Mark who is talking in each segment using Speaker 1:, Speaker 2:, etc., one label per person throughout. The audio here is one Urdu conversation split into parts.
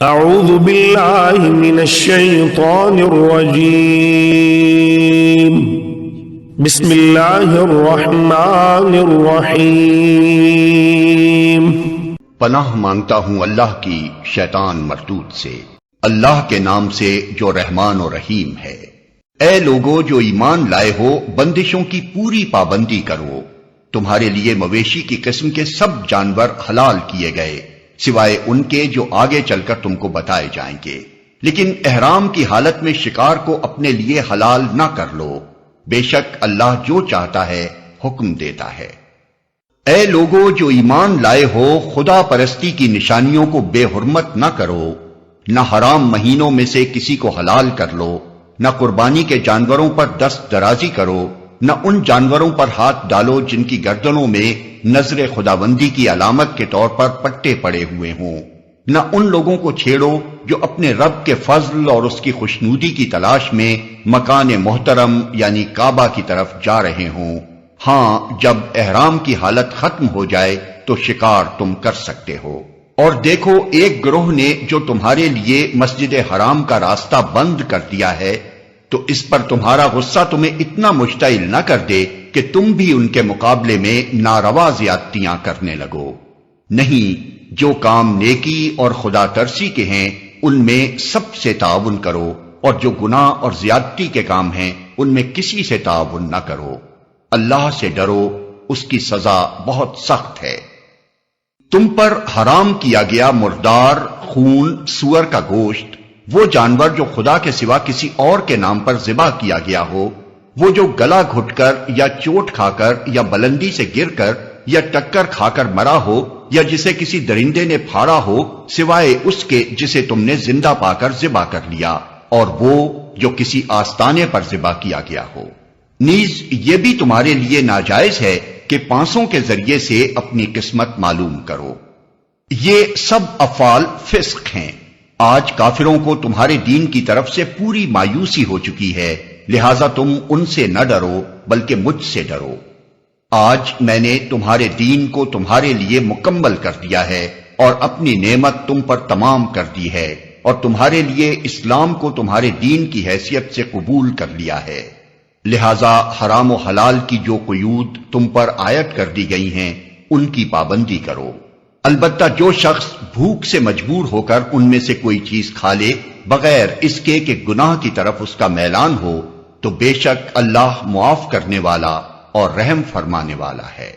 Speaker 1: اعوذ باللہ من الشیطان الرجیم بسم اللہ الرحمن الرحیم۔
Speaker 2: پناہ مانگتا ہوں اللہ کی شیطان مردود سے، اللہ کے نام سے جو رحمان و رحیم ہے۔ اے لوگو جو ایمان لائے ہو، بندشوں کی پوری پابندی کرو۔ تمہارے لیے مویشی کی قسم کے سب جانور حلال کیے گئے سوائے ان کے جو آگے چل کر تم کو بتائے جائیں گے، لیکن احرام کی حالت میں شکار کو اپنے لیے حلال نہ کر لو، بے شک اللہ جو چاہتا ہے حکم دیتا ہے۔ اے لوگو جو ایمان لائے ہو، خدا پرستی کی نشانیوں کو بے حرمت نہ کرو، نہ حرام مہینوں میں سے کسی کو حلال کر لو، نہ قربانی کے جانوروں پر دست درازی کرو، نہ ان جانوروں پر ہاتھ ڈالو جن کی گردنوں میں نظر خداوندی کی علامت کے طور پر پٹے پڑے ہوئے ہوں، نہ ان لوگوں کو چھیڑو جو اپنے رب کے فضل اور اس کی خوشنودی کی تلاش میں مکان محترم یعنی کعبہ کی طرف جا رہے ہوں۔ ہاں، جب احرام کی حالت ختم ہو جائے تو شکار تم کر سکتے ہو۔ اور دیکھو، ایک گروہ نے جو تمہارے لیے مسجد حرام کا راستہ بند کر دیا ہے، تو اس پر تمہارا غصہ تمہیں اتنا مشتعل نہ کر دے کہ تم بھی ان کے مقابلے میں ناروا زیادتیاں کرنے لگو۔ نہیں، جو کام نیکی اور خدا ترسی کے ہیں ان میں سب سے تعاون کرو، اور جو گناہ اور زیادتی کے کام ہیں ان میں کسی سے تعاون نہ کرو۔ اللہ سے ڈرو، اس کی سزا بہت سخت ہے۔ تم پر حرام کیا گیا مردار، خون، سور کا گوشت، وہ جانور جو خدا کے سوا کسی اور کے نام پر ذبح کیا گیا ہو، وہ جو گلا گھٹ کر یا چوٹ کھا کر یا بلندی سے گر کر یا ٹکر کھا کر مرا ہو، یا جسے کسی درندے نے پھاڑا ہو سوائے اس کے جسے تم نے زندہ پا کر ذبح کر لیا، اور وہ جو کسی آستانے پر ذبح کیا گیا ہو۔ نیز یہ بھی تمہارے لیے ناجائز ہے کہ پانسوں کے ذریعے سے اپنی قسمت معلوم کرو۔ یہ سب افعال فسق ہیں۔ آج کافروں کو تمہارے دین کی طرف سے پوری مایوسی ہو چکی ہے، لہذا تم ان سے نہ ڈرو بلکہ مجھ سے ڈرو۔ آج میں نے تمہارے دین کو تمہارے لیے مکمل کر دیا ہے اور اپنی نعمت تم پر تمام کر دی ہے، اور تمہارے لیے اسلام کو تمہارے دین کی حیثیت سے قبول کر لیا ہے۔ لہذا حرام و حلال کی جو قیود تم پر عائد کر دی گئی ہیں ان کی پابندی کرو۔ البتہ جو شخص بھوک سے مجبور ہو کر ان میں سے کوئی چیز کھا لے بغیر اس کے کہ گناہ کی طرف اس کا میلان ہو، تو بے شک اللہ معاف کرنے والا اور رحم فرمانے والا ہے۔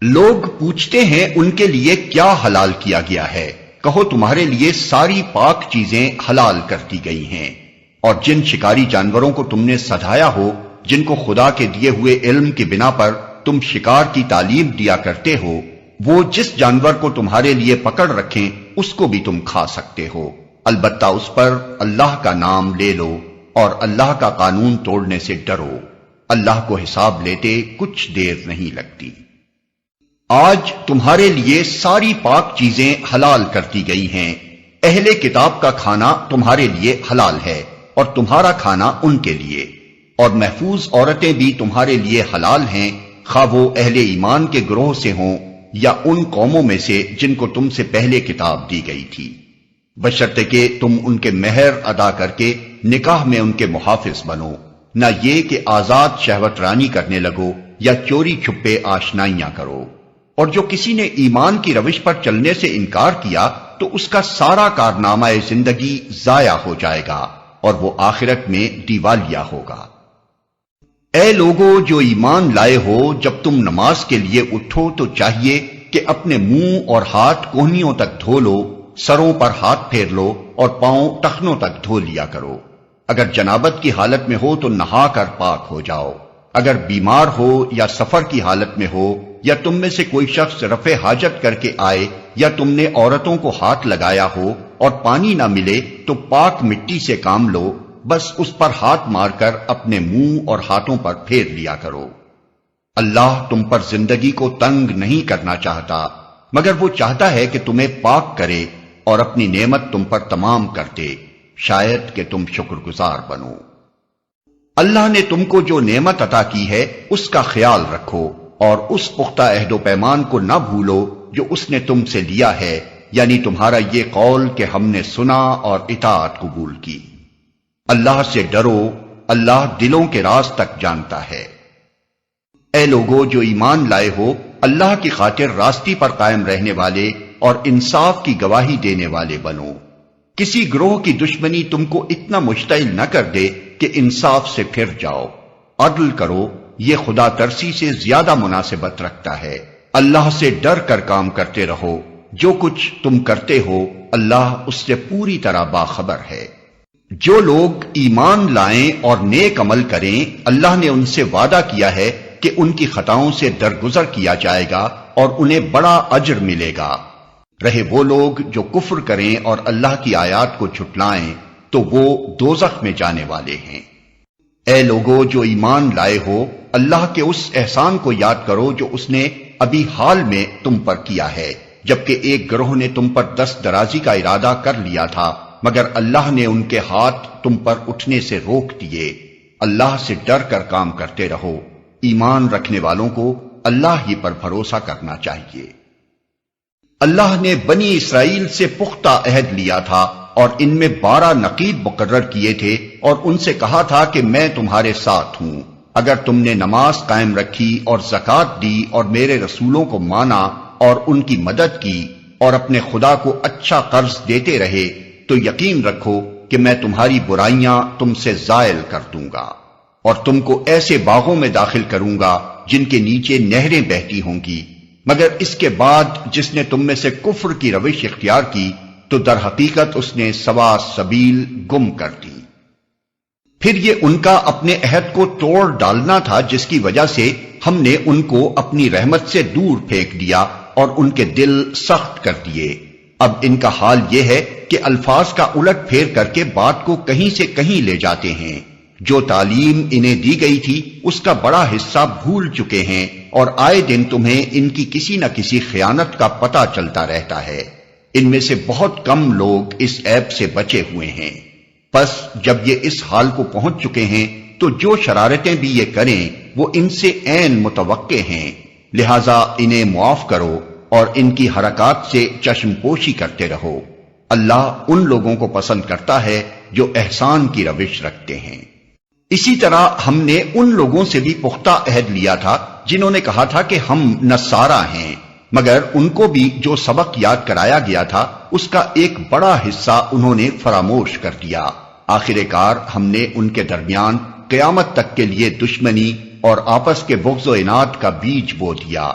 Speaker 2: لوگ پوچھتے ہیں ان کے لیے کیا حلال کیا گیا ہے؟ کہو تمہارے لیے ساری پاک چیزیں حلال کر دی گئی ہیں، اور جن شکاری جانوروں کو تم نے سدھایا ہو، جن کو خدا کے دیے ہوئے علم کی بنا پر تم شکار کی تعلیم دیا کرتے ہو، وہ جس جانور کو تمہارے لیے پکڑ رکھیں اس کو بھی تم کھا سکتے ہو، البتہ اس پر اللہ کا نام لے لو اور اللہ کا قانون توڑنے سے ڈرو۔ اللہ کو حساب لیتے کچھ دیر نہیں لگتی۔ آج تمہارے لیے ساری پاک چیزیں حلال کر دی گئی ہیں۔ اہل کتاب کا کھانا تمہارے لیے حلال ہے اور تمہارا کھانا ان کے لیے، اور محفوظ عورتیں بھی تمہارے لیے حلال ہیں، خواہ وہ اہل ایمان کے گروہ سے ہوں یا ان قوموں میں سے جن کو تم سے پہلے کتاب دی گئی تھی، بشرطے کہ تم ان کے مہر ادا کر کے نکاح میں ان کے محافظ بنو، نہ یہ کہ آزاد شہوت رانی کرنے لگو یا چوری چھپے آشنائیاں کرو۔ اور جو کسی نے ایمان کی روش پر چلنے سے انکار کیا تو اس کا سارا کارنامہ زندگی ضائع ہو جائے گا اور وہ آخرت میں دیوالیہ ہوگا۔ اے لوگو جو ایمان لائے ہو، جب تم نماز کے لیے اٹھو تو چاہیے کہ اپنے منہ اور ہاتھ کوہنیوں تک دھو لو، سروں پر ہاتھ پھیر لو اور پاؤں ٹخنوں تک دھو لیا کرو۔ اگر جنابت کی حالت میں ہو تو نہا کر پاک ہو جاؤ۔ اگر بیمار ہو یا سفر کی حالت میں ہو، یا تم میں سے کوئی شخص رفع حاجت کر کے آئے، یا تم نے عورتوں کو ہاتھ لگایا ہو اور پانی نہ ملے تو پاک مٹی سے کام لو، بس اس پر ہاتھ مار کر اپنے منہ اور ہاتھوں پر پھیر لیا کرو۔ اللہ تم پر زندگی کو تنگ نہیں کرنا چاہتا، مگر وہ چاہتا ہے کہ تمہیں پاک کرے اور اپنی نعمت تم پر تمام کر دے، شاید کہ تم شکر گزار بنو۔ اللہ نے تم کو جو نعمت عطا کی ہے اس کا خیال رکھو، اور اس پختہ عہد و پیمان کو نہ بھولو جو اس نے تم سے لیا ہے، یعنی تمہارا یہ قول کہ ہم نے سنا اور اطاعت قبول کی۔ اللہ سے ڈرو، اللہ دلوں کے راز تک جانتا ہے۔ اے لوگو جو ایمان لائے ہو، اللہ کی خاطر راستی پر قائم رہنے والے اور انصاف کی گواہی دینے والے بنو۔ کسی گروہ کی دشمنی تم کو اتنا مشتعل نہ کر دے کہ انصاف سے پھر جاؤ۔ عدل کرو، یہ خدا ترسی سے زیادہ مناسبت رکھتا ہے۔ اللہ سے ڈر کر کام کرتے رہو، جو کچھ تم کرتے ہو اللہ اس سے پوری طرح باخبر ہے۔ جو لوگ ایمان لائیں اور نیک عمل کریں، اللہ نے ان سے وعدہ کیا ہے کہ ان کی خطاؤں سے درگزر کیا جائے گا اور انہیں بڑا اجر ملے گا۔ رہے وہ لوگ جو کفر کریں اور اللہ کی آیات کو جھٹلائیں تو وہ دوزخ میں جانے والے ہیں۔ اے لوگو جو ایمان لائے ہو، اللہ کے اس احسان کو یاد کرو جو اس نے ابھی حال میں تم پر کیا ہے، جبکہ ایک گروہ نے تم پر دست درازی کا ارادہ کر لیا تھا، مگر اللہ نے ان کے ہاتھ تم پر اٹھنے سے روک دیے۔ اللہ سے ڈر کر کام کرتے رہو۔ ایمان رکھنے والوں کو اللہ ہی پر بھروسہ کرنا چاہیے۔ اللہ نے بنی اسرائیل سے پختہ عہد لیا تھا اور ان میں 12 نقیب مقرر کیے تھے اور ان سے کہا تھا کہ میں تمہارے ساتھ ہوں اگر تم نے نماز قائم رکھی اور زکوٰۃ دی اور میرے رسولوں کو مانا اور ان کی مدد کی اور اپنے خدا کو اچھا قرض دیتے رہے، تو یقین رکھو کہ میں تمہاری برائیاں تم سے زائل کر دوں گا اور تم کو ایسے باغوں میں داخل کروں گا جن کے نیچے نہریں بہتی ہوں گی، مگر اس کے بعد جس نے تم میں سے کفر کی روش اختیار کی تو در حقیقت اس نے سوا سبیل گم کر دی۔ پھر یہ ان کا اپنے عہد کو توڑ ڈالنا تھا جس کی وجہ سے ہم نے ان کو اپنی رحمت سے دور پھینک دیا اور ان کے دل سخت کر دیے۔ اب ان کا حال یہ ہے کہ الفاظ کا الٹ پھیر کر کے بات کو کہیں سے کہیں لے جاتے ہیں۔ جو تعلیم انہیں دی گئی تھی اس کا بڑا حصہ بھول چکے ہیں اور آئے دن تمہیں ان کی کسی نہ کسی خیانت کا پتہ چلتا رہتا ہے۔ ان میں سے بہت کم لوگ اس عیب سے بچے ہوئے ہیں۔ پس جب یہ اس حال کو پہنچ چکے ہیں تو جو شرارتیں بھی یہ کریں وہ ان سے عین متوقع ہیں، لہذا انہیں معاف کرو اور ان کی حرکات سے چشم پوشی کرتے رہو۔ اللہ ان لوگوں کو پسند کرتا ہے جو احسان کی روش رکھتے ہیں۔ اسی طرح ہم نے ان لوگوں سے بھی پختہ عہد لیا تھا جنہوں نے کہا تھا کہ ہم نصارہ ہیں، مگر ان کو بھی جو سبق یاد کرایا گیا تھا اس کا ایک بڑا حصہ انہوں نے فراموش کر دیا۔ آخر کار ہم نے ان کے درمیان قیامت تک کے لیے دشمنی اور آپس کے بغض و عناد کا بیج بو دیا،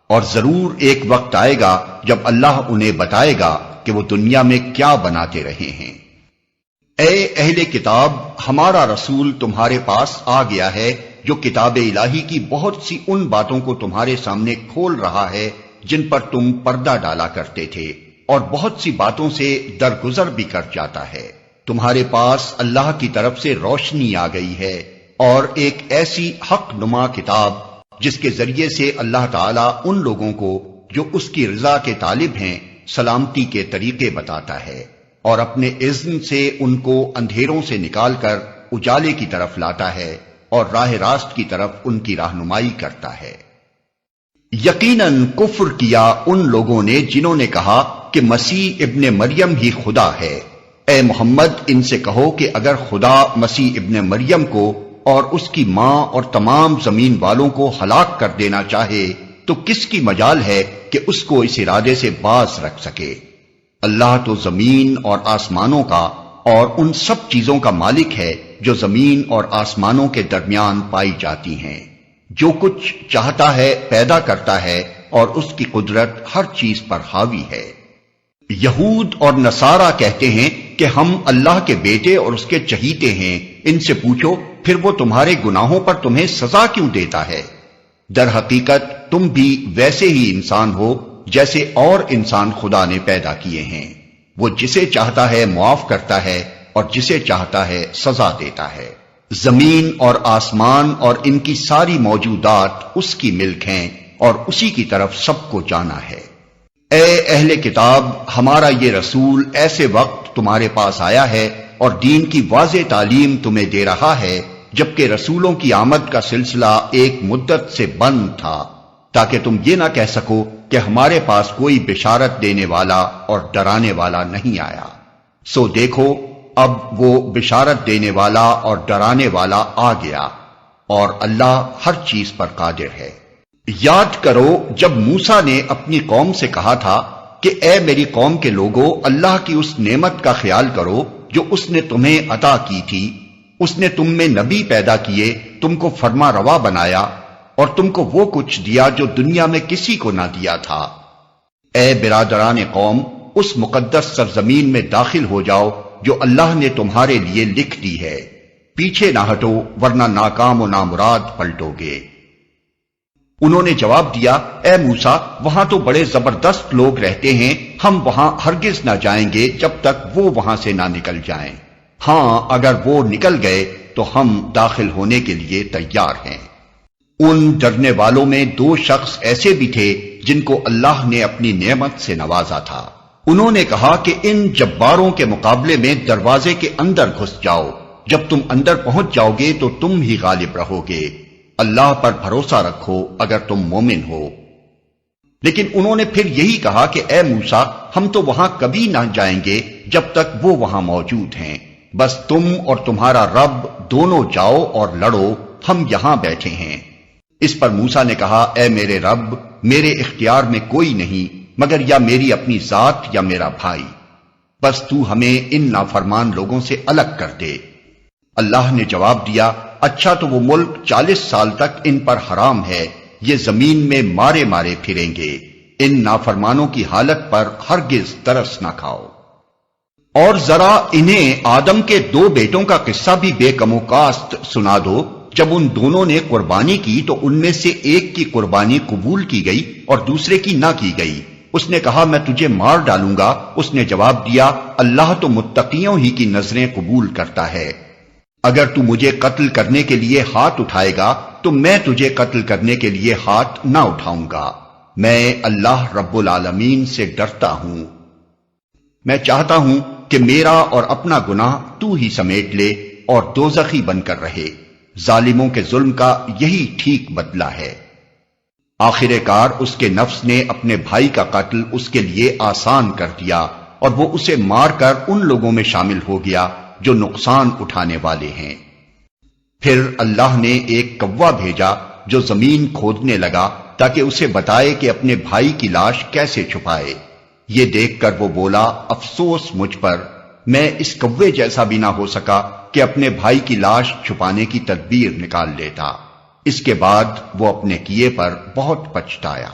Speaker 2: اور ضرور ایک وقت آئے گا جب اللہ انہیں بتائے گا کہ وہ دنیا میں کیا بناتے رہے ہیں۔ اے اہل کتاب، ہمارا رسول تمہارے پاس آ گیا ہے جو کتاب الہی کی بہت سی ان باتوں کو تمہارے سامنے کھول رہا ہے جن پر تم پردہ ڈالا کرتے تھے، اور بہت سی باتوں سے درگزر بھی کر جاتا ہے۔ تمہارے پاس اللہ کی طرف سے روشنی آ گئی ہے اور ایک ایسی حق نما کتاب جس کے ذریعے سے اللہ تعالیٰ ان لوگوں کو جو اس کی رضا کے طالب ہیں سلامتی کے طریقے بتاتا ہے اور اپنے اذن سے ان کو اندھیروں سے نکال کر اجالے کی طرف لاتا ہے اور راہ راست کی طرف ان کی رہنمائی کرتا ہے۔ یقیناً کفر کیا ان لوگوں نے جنہوں نے کہا کہ مسیح ابن مریم ہی خدا ہے۔ اے محمد ان سے کہو کہ اگر خدا مسیح ابن مریم کو اور اس کی ماں اور تمام زمین والوں کو ہلاک کر دینا چاہے تو کس کی مجال ہے کہ اس کو اس ارادے سے باز رکھ سکے؟ اللہ تو زمین اور آسمانوں کا اور ان سب چیزوں کا مالک ہے جو زمین اور آسمانوں کے درمیان پائی جاتی ہیں۔ جو کچھ چاہتا ہے پیدا کرتا ہے اور اس کی قدرت ہر چیز پر حاوی ہے۔ یہود اور نصارہ کہتے ہیں کہ ہم اللہ کے بیٹے اور اس کے چہیتے ہیں۔ ان سے پوچھو پھر وہ تمہارے گناہوں پر تمہیں سزا کیوں دیتا ہے؟ در حقیقت تم بھی ویسے ہی انسان ہو جیسے اور انسان خدا نے پیدا کیے ہیں۔ وہ جسے چاہتا ہے معاف کرتا ہے اور جسے چاہتا ہے سزا دیتا ہے۔ زمین اور آسمان اور ان کی ساری موجودات اس کی ملک ہیں اور اسی کی طرف سب کو جانا ہے۔ اے اہل کتاب، ہمارا یہ رسول ایسے وقت تمہارے پاس آیا ہے اور دین کی واضح تعلیم تمہیں دے رہا ہے جبکہ رسولوں کی آمد کا سلسلہ ایک مدت سے بند تھا، تاکہ تم یہ نہ کہہ سکو کہ ہمارے پاس کوئی بشارت دینے والا اور ڈرانے والا نہیں آیا۔ سو دیکھو اب وہ بشارت دینے والا اور ڈرانے والا آ گیا، اور اللہ ہر چیز پر قادر ہے۔ یاد کرو جب موسیٰ نے اپنی قوم سے کہا تھا کہ اے میری قوم کے لوگوں، اللہ کی اس نعمت کا خیال کرو جو اس نے تمہیں عطا کی تھی۔ اس نے تم میں نبی پیدا کیے، تم کو فرما روا بنایا، اور تم کو وہ کچھ دیا جو دنیا میں کسی کو نہ دیا تھا۔ اے برادران قوم، اس مقدس سرزمین میں داخل ہو جاؤ جو اللہ نے تمہارے لیے لکھ دی ہے، پیچھے نہ ہٹو ورنہ ناکام و نامراد پلٹو گے۔ انہوں نے جواب دیا، اے موسیٰ، وہاں تو بڑے زبردست لوگ رہتے ہیں، ہم وہاں ہرگز نہ جائیں گے جب تک وہ وہاں سے نہ نکل جائیں۔ ہاں اگر وہ نکل گئے تو ہم داخل ہونے کے لیے تیار ہیں۔ ان ڈرنے والوں میں دو شخص ایسے بھی تھے جن کو اللہ نے اپنی نعمت سے نوازا تھا۔ انہوں نے کہا کہ ان جباروں کے مقابلے میں دروازے کے اندر گھس جاؤ، جب تم اندر پہنچ جاؤ گے تو تم ہی غالب رہو گے۔ اللہ پر بھروسہ رکھو اگر تم مومن ہو۔ لیکن انہوں نے پھر یہی کہا کہ اے موسیٰ، ہم تو وہاں کبھی نہ جائیں گے جب تک وہ وہاں موجود ہیں، بس تم اور تمہارا رب دونوں جاؤ اور لڑو، ہم یہاں بیٹھے ہیں۔ اس پر موسیٰ نے کہا، اے میرے رب، میرے اختیار میں کوئی نہیں مگر یا میری اپنی ذات یا میرا بھائی، بس تو ہمیں ان نافرمان لوگوں سے الگ کر دے۔ اللہ نے جواب دیا، اچھا تو وہ ملک 40 سال تک ان پر حرام ہے، یہ زمین میں مارے مارے پھریں گے، ان نافرمانوں کی حالت پر ہرگز ترس نہ کھاؤ۔ اور ذرا انہیں آدم کے 2 بیٹوں کا قصہ بھی بے کم و کاست سنا دو۔ جب ان دونوں نے قربانی کی تو ان میں سے ایک کی قربانی قبول کی گئی اور دوسرے کی نہ کی گئی۔ اس نے کہا، میں تجھے مار ڈالوں گا۔ اس نے جواب دیا، اللہ تو متقیوں ہی کی نظریں قبول کرتا ہے۔ اگر تو مجھے قتل کرنے کے لیے ہاتھ اٹھائے گا تو میں تجھے قتل کرنے کے لیے ہاتھ نہ اٹھاؤں گا۔ میں اللہ رب العالمین سے ڈرتا ہوں۔ میں چاہتا ہوں کہ میرا اور اپنا گناہ تو ہی سمیٹ لے اور دوزخی بن کر رہے۔ ظالموں کے ظلم کا یہی ٹھیک بدلہ ہے۔ آخر کار اس کے نفس نے اپنے بھائی کا قتل اس کے لیے آسان کر دیا، اور وہ اسے مار کر ان لوگوں میں شامل ہو گیا جو نقصان اٹھانے والے ہیں۔ پھر اللہ نے ایک کوا بھیجا جو زمین کھودنے لگا تاکہ اسے بتائے کہ اپنے بھائی کی لاش کیسے چھپائے۔ یہ دیکھ کر وہ بولا، افسوس مجھ پر، میں اس کوے جیسا بھی نہ ہو سکا کہ اپنے بھائی کی لاش چھپانے کی تدبیر نکال لیتا۔ اس کے بعد وہ اپنے کیے پر بہت پچھتایا۔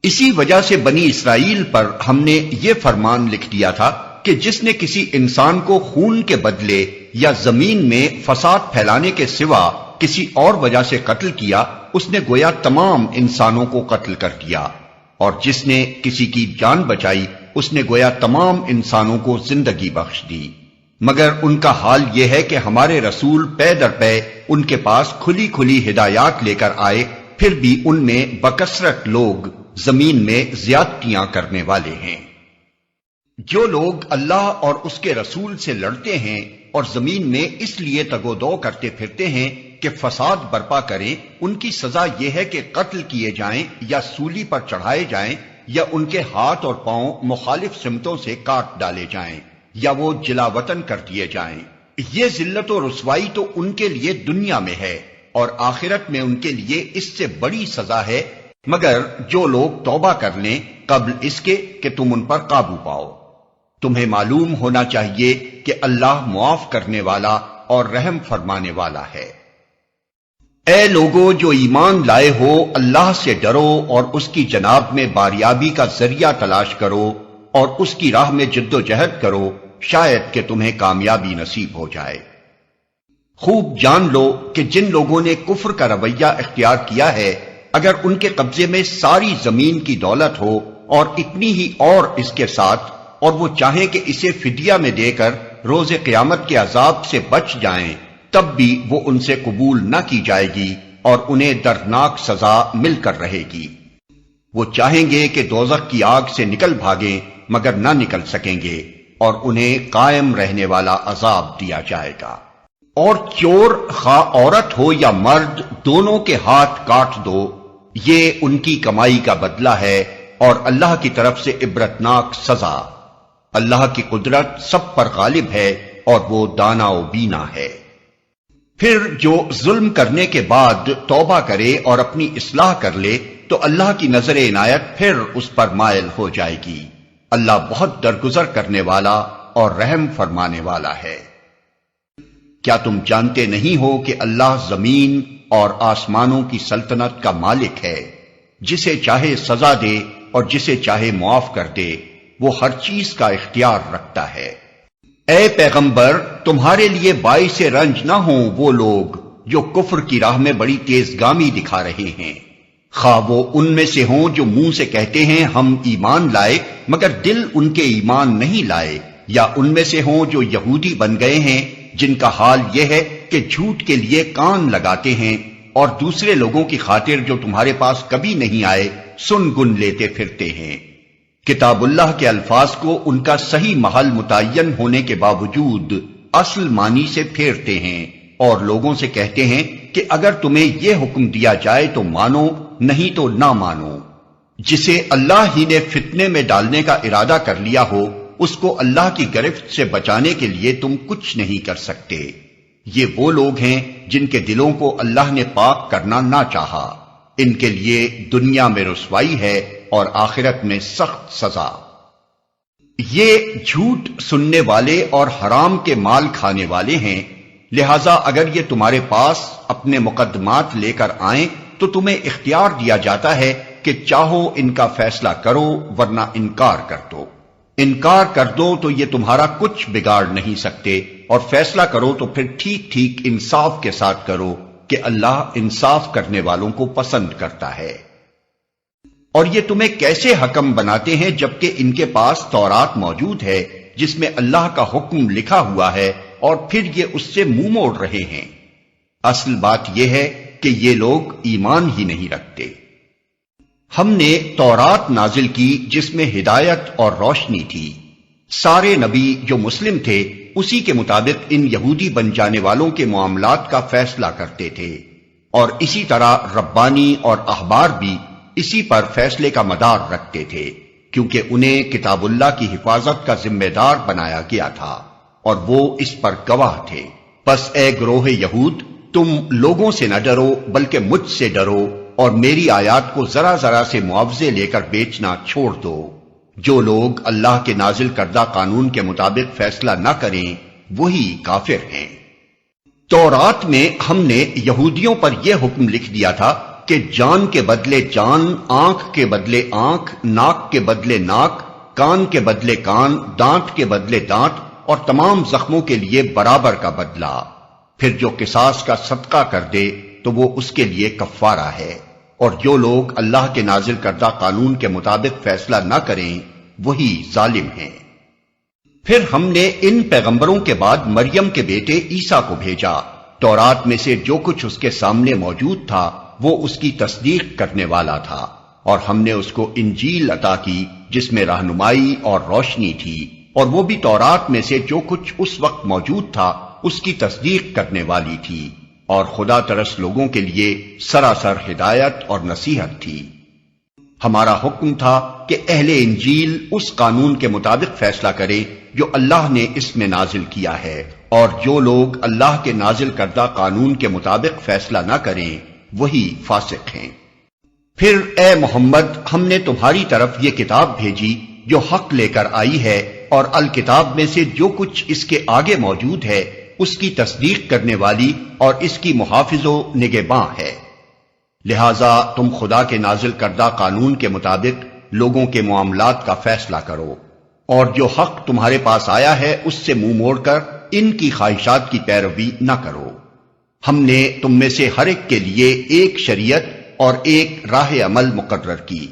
Speaker 2: اسی وجہ سے بنی اسرائیل پر ہم نے یہ فرمان لکھ دیا تھا کہ جس نے کسی انسان کو خون کے بدلے یا زمین میں فساد پھیلانے کے سوا کسی اور وجہ سے قتل کیا، اس نے گویا تمام انسانوں کو قتل کر دیا، اور جس نے کسی کی جان بچائی اس نے گویا تمام انسانوں کو زندگی بخش دی۔ مگر ان کا حال یہ ہے کہ ہمارے رسول پے در پے ان کے پاس کھلی کھلی ہدایات لے کر آئے، پھر بھی ان میں بکثرت لوگ زمین میں زیادتیاں کرنے والے ہیں۔ جو لوگ اللہ اور اس کے رسول سے لڑتے ہیں اور زمین میں اس لیے تگودو کرتے پھرتے ہیں کہ فساد برپا کریں، ان کی سزا یہ ہے کہ قتل کیے جائیں یا سولی پر چڑھائے جائیں، یا ان کے ہاتھ اور پاؤں مخالف سمتوں سے کاٹ ڈالے جائیں، یا وہ جلا وطن کر دیے جائیں۔ یہ ذلت و رسوائی تو ان کے لیے دنیا میں ہے، اور آخرت میں ان کے لیے اس سے بڑی سزا ہے، مگر جو لوگ توبہ کر لیں قبل اس کے کہ تم ان پر قابو پاؤ۔ تمہیں معلوم ہونا چاہیے کہ اللہ معاف کرنے والا اور رحم فرمانے والا ہے۔ اے لوگو جو ایمان لائے ہو، اللہ سے ڈرو اور اس کی جناب میں باریابی کا ذریعہ تلاش کرو اور اس کی راہ میں جد و جہد کرو، شاید کہ تمہیں کامیابی نصیب ہو جائے۔ خوب جان لو کہ جن لوگوں نے کفر کا رویہ اختیار کیا ہے، اگر ان کے قبضے میں ساری زمین کی دولت ہو اور اتنی ہی اور اس کے ساتھ، اور وہ چاہیں کہ اسے فدیہ میں دے کر روز قیامت کے عذاب سے بچ جائیں، تب بھی وہ ان سے قبول نہ کی جائے گی اور انہیں دردناک سزا مل کر رہے گی۔ وہ چاہیں گے کہ دوزخ کی آگ سے نکل بھاگیں مگر نہ نکل سکیں گے، اور انہیں قائم رہنے والا عذاب دیا جائے گا۔ اور چور خواہ عورت ہو یا مرد، دونوں کے ہاتھ کاٹ دو، یہ ان کی کمائی کا بدلہ ہے اور اللہ کی طرف سے عبرتناک سزا۔ اللہ کی قدرت سب پر غالب ہے اور وہ دانا و بینا ہے۔ پھر جو ظلم کرنے کے بعد توبہ کرے اور اپنی اصلاح کر لے تو اللہ کی نظر عنایت پھر اس پر مائل ہو جائے گی۔ اللہ بہت درگزر کرنے والا اور رحم فرمانے والا ہے۔ کیا تم جانتے نہیں ہو کہ اللہ زمین اور آسمانوں کی سلطنت کا مالک ہے، جسے چاہے سزا دے اور جسے چاہے معاف کر دے، وہ ہر چیز کا اختیار رکھتا ہے۔ اے پیغمبر، تمہارے لیے باعث رنج نہ ہوں وہ لوگ جو کفر کی راہ میں بڑی تیز گامی دکھا رہے ہیں، خواہ وہ ان میں سے ہوں جو منہ سے کہتے ہیں ہم ایمان لائے مگر دل ان کے ایمان نہیں لائے، یا ان میں سے ہوں جو یہودی بن گئے ہیں جن کا حال یہ ہے کہ جھوٹ کے لیے کان لگاتے ہیں اور دوسرے لوگوں کی خاطر جو تمہارے پاس کبھی نہیں آئے سن گن لیتے پھرتے ہیں۔ کتاب اللہ کے الفاظ کو ان کا صحیح محل متعین ہونے کے باوجود اصل معنی سے پھیرتے ہیں اور لوگوں سے کہتے ہیں کہ اگر تمہیں یہ حکم دیا جائے تو مانو، نہیں تو نہ مانو۔ جسے اللہ ہی نے فتنے میں ڈالنے کا ارادہ کر لیا ہو اس کو اللہ کی گرفت سے بچانے کے لیے تم کچھ نہیں کر سکتے۔ یہ وہ لوگ ہیں جن کے دلوں کو اللہ نے پاک کرنا نہ چاہا، ان کے لیے دنیا میں رسوائی ہے اور آخرت میں سخت سزا۔ یہ جھوٹ سننے والے اور حرام کے مال کھانے والے ہیں، لہذا اگر یہ تمہارے پاس اپنے مقدمات لے کر آئیں تو تمہیں اختیار دیا جاتا ہے کہ چاہو ان کا فیصلہ کرو ورنہ انکار کر دو۔ انکار کر دو تو یہ تمہارا کچھ بگاڑ نہیں سکتے، اور فیصلہ کرو تو پھر ٹھیک ٹھیک انصاف کے ساتھ کرو کہ اللہ انصاف کرنے والوں کو پسند کرتا ہے۔ اور یہ تمہیں کیسے حکم بناتے ہیں جبکہ ان کے پاس تورات موجود ہے جس میں اللہ کا حکم لکھا ہوا ہے، اور پھر یہ اس سے منہ موڑ رہے ہیں۔ اصل بات یہ ہے کہ یہ لوگ ایمان ہی نہیں رکھتے۔ ہم نے تورات نازل کی جس میں ہدایت اور روشنی تھی۔ سارے نبی جو مسلم تھے اسی کے مطابق ان یہودی بن جانے والوں کے معاملات کا فیصلہ کرتے تھے، اور اسی طرح ربانی اور احبار بھی اسی پر فیصلے کا مدار رکھتے تھے، کیونکہ انہیں کتاب اللہ کی حفاظت کا ذمہ دار بنایا گیا تھا اور وہ اس پر گواہ تھے۔ پس اے گروہ یہود، تم لوگوں سے نہ ڈرو بلکہ مجھ سے ڈرو، اور میری آیات کو ذرا ذرا سے معاوضے لے کر بیچنا چھوڑ دو۔ جو لوگ اللہ کے نازل کردہ قانون کے مطابق فیصلہ نہ کریں وہی کافر ہیں۔ تورات میں ہم نے یہودیوں پر یہ حکم لکھ دیا تھا کہ جان کے بدلے جان، آنکھ کے بدلے آنکھ، ناک کے بدلے ناک، کان کے بدلے کان، دانت کے بدلے دانت، اور تمام زخموں کے لیے برابر کا بدلہ۔ پھر جو قصاص کا صدقہ کر دے تو وہ اس کے لیے کفارہ ہے، اور جو لوگ اللہ کے نازل کردہ قانون کے مطابق فیصلہ نہ کریں وہی ظالم ہیں۔ پھر ہم نے ان پیغمبروں کے بعد مریم کے بیٹے عیسیٰ کو بھیجا۔ تورات میں سے جو کچھ اس کے سامنے موجود تھا وہ اس کی تصدیق کرنے والا تھا، اور ہم نے اس کو انجیل عطا کی جس میں رہنمائی اور روشنی تھی، اور وہ بھی تورات میں سے جو کچھ اس وقت موجود تھا اس کی تصدیق کرنے والی تھی، اور خدا ترس لوگوں کے لیے سراسر ہدایت اور نصیحت تھی۔ ہمارا حکم تھا کہ اہل انجیل اس قانون کے مطابق فیصلہ کرے جو اللہ نے اس میں نازل کیا ہے، اور جو لوگ اللہ کے نازل کردہ قانون کے مطابق فیصلہ نہ کریں وہی فاسق ہیں۔ پھر اے محمد، ہم نے تمہاری طرف یہ کتاب بھیجی جو حق لے کر آئی ہے، اور الکتاب میں سے جو کچھ اس کے آگے موجود ہے اس کی تصدیق کرنے والی اور اس کی محافظ و نگہباں ہے۔ لہذا تم خدا کے نازل کردہ قانون کے مطابق لوگوں کے معاملات کا فیصلہ کرو، اور جو حق تمہارے پاس آیا ہے اس سے منہ موڑ کر ان کی خواہشات کی پیروی نہ کرو۔ ہم نے تم میں سے ہر ایک کے لیے ایک شریعت اور ایک راہ عمل مقرر کی۔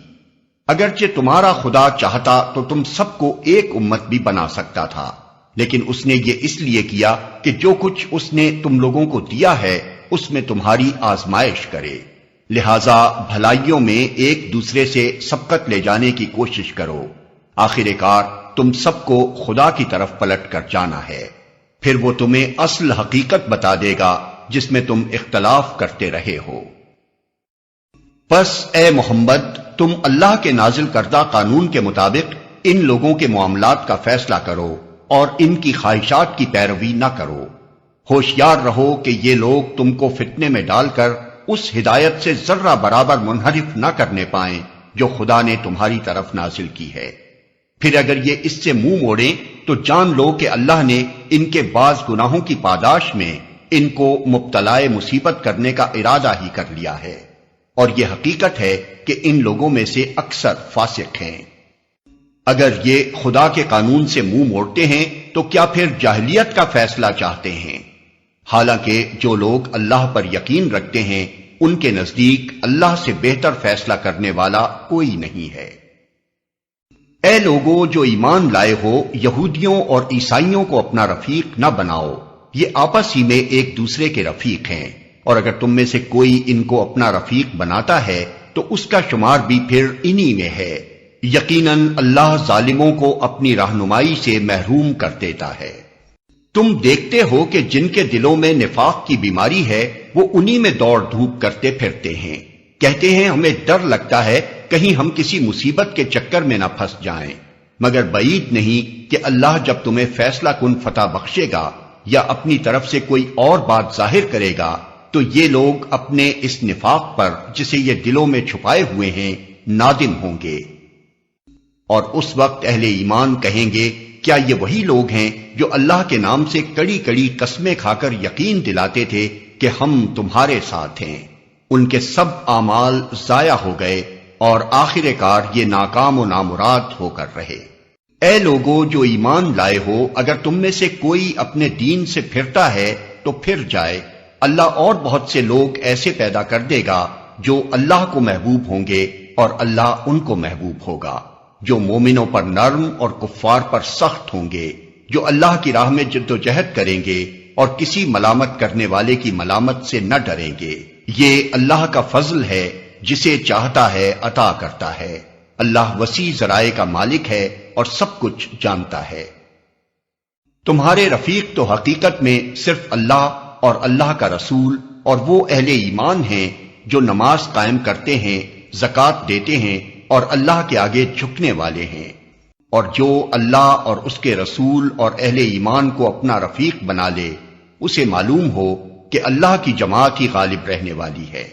Speaker 2: اگرچہ تمہارا خدا چاہتا تو تم سب کو ایک امت بھی بنا سکتا تھا، لیکن اس نے یہ اس لیے کیا کہ جو کچھ اس نے تم لوگوں کو دیا ہے اس میں تمہاری آزمائش کرے۔ لہذا بھلائیوں میں ایک دوسرے سے سبقت لے جانے کی کوشش کرو۔ آخر کار تم سب کو خدا کی طرف پلٹ کر جانا ہے، پھر وہ تمہیں اصل حقیقت بتا دے گا جس میں تم اختلاف کرتے رہے ہو۔ پس اے محمد تم اللہ کے نازل کردہ قانون کے مطابق ان لوگوں کے معاملات کا فیصلہ کرو اور ان کی خواہشات کی پیروی نہ کرو۔ ہوشیار رہو کہ یہ لوگ تم کو فتنے میں ڈال کر اس ہدایت سے ذرہ برابر منحرف نہ کرنے پائیں جو خدا نے تمہاری طرف نازل کی ہے۔ پھر اگر یہ اس سے منہ موڑیں تو جان لو کہ اللہ نے ان کے بعض گناہوں کی پاداش میں ان کو مبتلا مصیبت کرنے کا ارادہ ہی کر لیا ہے، اور یہ حقیقت ہے کہ ان لوگوں میں سے اکثر فاسق ہیں۔ اگر یہ خدا کے قانون سے منہ موڑتے ہیں تو کیا پھر جاہلیت کا فیصلہ چاہتے ہیں؟ حالانکہ جو لوگ اللہ پر یقین رکھتے ہیں ان کے نزدیک اللہ سے بہتر فیصلہ کرنے والا کوئی نہیں ہے۔ اے لوگو جو ایمان لائے ہو، یہودیوں اور عیسائیوں کو اپنا رفیق نہ بناؤ، یہ آپس ہی میں ایک دوسرے کے رفیق ہیں، اور اگر تم میں سے کوئی ان کو اپنا رفیق بناتا ہے تو اس کا شمار بھی پھر انہی میں ہے۔ یقیناً اللہ ظالموں کو اپنی رہنمائی سے محروم کر دیتا ہے۔ تم دیکھتے ہو کہ جن کے دلوں میں نفاق کی بیماری ہے وہ انہی میں دوڑ دھوپ کرتے پھرتے ہیں، کہتے ہیں ہمیں ڈر لگتا ہے کہیں ہم کسی مصیبت کے چکر میں نہ پھنس جائیں، مگر بعید نہیں کہ اللہ جب تمہیں فیصلہ کن فتح بخشے گا یا اپنی طرف سے کوئی اور بات ظاہر کرے گا تو یہ لوگ اپنے اس نفاق پر جسے یہ دلوں میں چھپائے ہوئے ہیں نادم ہوں گے۔ اور اس وقت اہل ایمان کہیں گے کیا یہ وہی لوگ ہیں جو اللہ کے نام سے کڑی کڑی قسمیں کھا کر یقین دلاتے تھے کہ ہم تمہارے ساتھ ہیں؟ ان کے سب اعمال ضائع ہو گئے اور آخر کار یہ ناکام و نامراد ہو کر رہے۔ اے لوگو جو ایمان لائے ہو، اگر تم میں سے کوئی اپنے دین سے پھرتا ہے تو پھر جائے، اللہ اور بہت سے لوگ ایسے پیدا کر دے گا جو اللہ کو محبوب ہوں گے اور اللہ ان کو محبوب ہوگا، جو مومنوں پر نرم اور کفار پر سخت ہوں گے، جو اللہ کی راہ میں جد و جہد کریں گے اور کسی ملامت کرنے والے کی ملامت سے نہ ڈریں گے۔ یہ اللہ کا فضل ہے، جسے چاہتا ہے عطا کرتا ہے۔ اللہ وسیع ذرائع کا مالک ہے اور سب کچھ جانتا ہے۔ تمہارے رفیق تو حقیقت میں صرف اللہ اور اللہ کا رسول اور وہ اہل ایمان ہیں جو نماز قائم کرتے ہیں، زکوٰۃ دیتے ہیں اور اللہ کے آگے جھکنے والے ہیں، اور جو اللہ اور اس کے رسول اور اہل ایمان کو اپنا رفیق بنا لے اسے معلوم ہو کہ اللہ کی جماعت ہی غالب رہنے والی ہے۔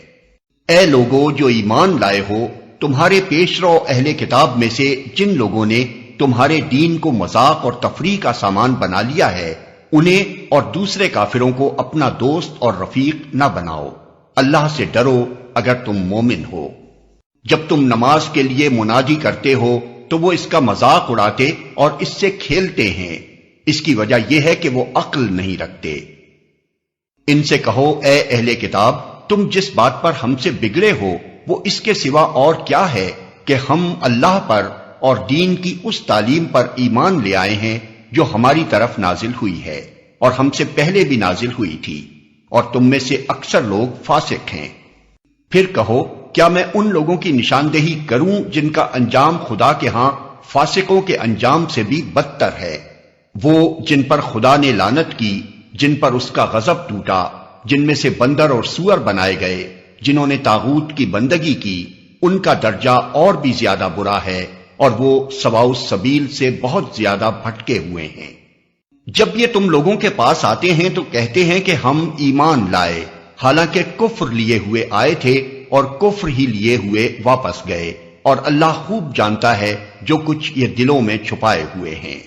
Speaker 2: اے لوگو جو ایمان لائے ہو، تمہارے پیشرو اہل کتاب میں سے جن لوگوں نے تمہارے دین کو مذاق اور تفریح کا سامان بنا لیا ہے انہیں اور دوسرے کافروں کو اپنا دوست اور رفیق نہ بناؤ۔ اللہ سے ڈرو اگر تم مومن ہو۔ جب تم نماز کے لیے منادی کرتے ہو تو وہ اس کا مذاق اڑاتے اور اس سے کھیلتے ہیں، اس کی وجہ یہ ہے کہ وہ عقل نہیں رکھتے۔ ان سے کہو اے اہل کتاب، تم جس بات پر ہم سے بگڑے ہو وہ اس کے سوا اور کیا ہے کہ ہم اللہ پر اور دین کی اس تعلیم پر ایمان لے آئے ہیں جو ہماری طرف نازل ہوئی ہے اور ہم سے پہلے بھی نازل ہوئی تھی، اور تم میں سے اکثر لوگ فاسق ہیں۔ پھر کہو کیا میں ان لوگوں کی نشاندہی کروں جن کا انجام خدا کے ہاں فاسقوں کے انجام سے بھی بدتر ہے؟ وہ جن پر خدا نے لعنت کی، جن پر اس کا غضب ٹوٹا، جن میں سے بندر اور سور بنائے گئے، جنہوں نے طاغوت کی بندگی کی، ان کا درجہ اور بھی زیادہ برا ہے اور وہ سواء السبیل سے بہت زیادہ بھٹکے ہوئے ہیں۔ جب یہ تم لوگوں کے پاس آتے ہیں تو کہتے ہیں کہ ہم ایمان لائے، حالانکہ کفر لیے ہوئے آئے تھے اور کفر ہی لیے ہوئے واپس گئے، اور اللہ خوب جانتا ہے جو کچھ یہ دلوں میں چھپائے ہوئے ہیں۔